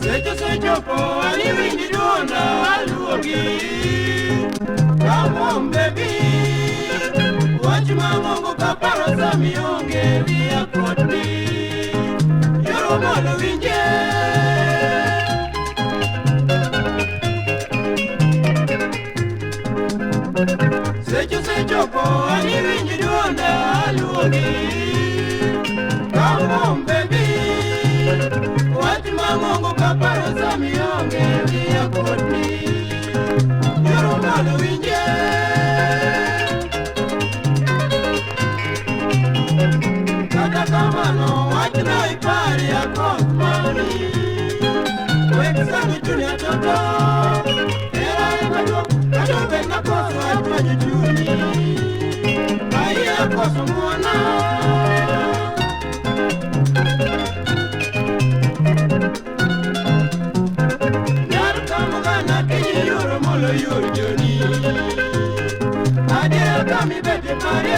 Secho po ani winji duonda aluogi. Come on baby, watch mamongo kaparo sami onge lia kotni. Yoro molo winje. Secho po ani winji duonda aluogi. Come on baby, watch mamongo kaparo sami onge lia kotni. Yoro molo winje. Kata kamano watch no ipari ya kosmani. Wekisani dunia toto. Era emado, kato venga koso atmanyi juni. Kaya koso mwana. Nyar kamugana kinyi yoro molo yoro joni. Adira kami bete pare.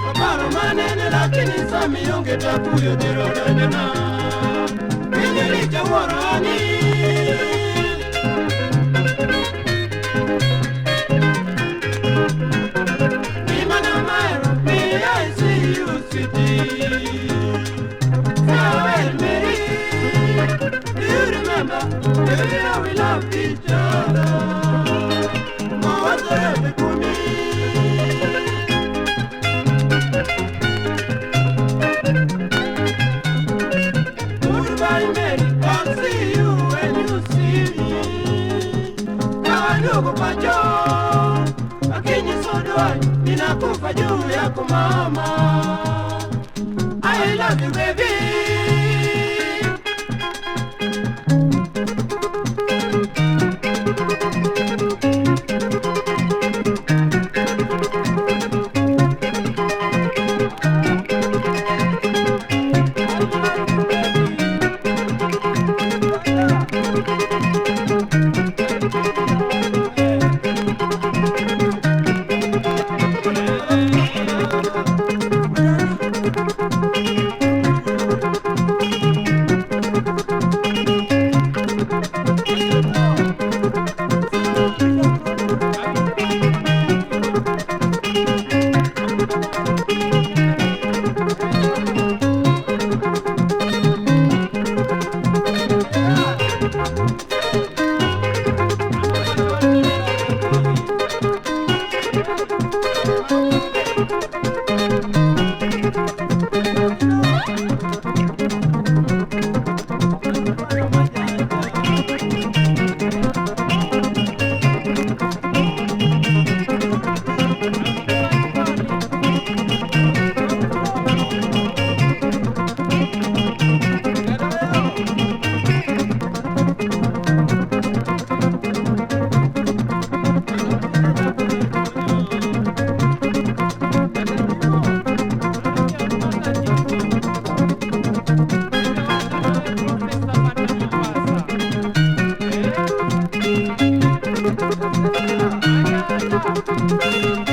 Kaparo manene lakini sami yonge takuyo diro dandana. Kinyi licha warani. Baby, how we love each other. Mother, for me. Goodbye, Mary. I'll see you when you see me. Now I look for Joe. Lakini sodoi, ninakufa juu yako mama. I love you, baby. Thank you.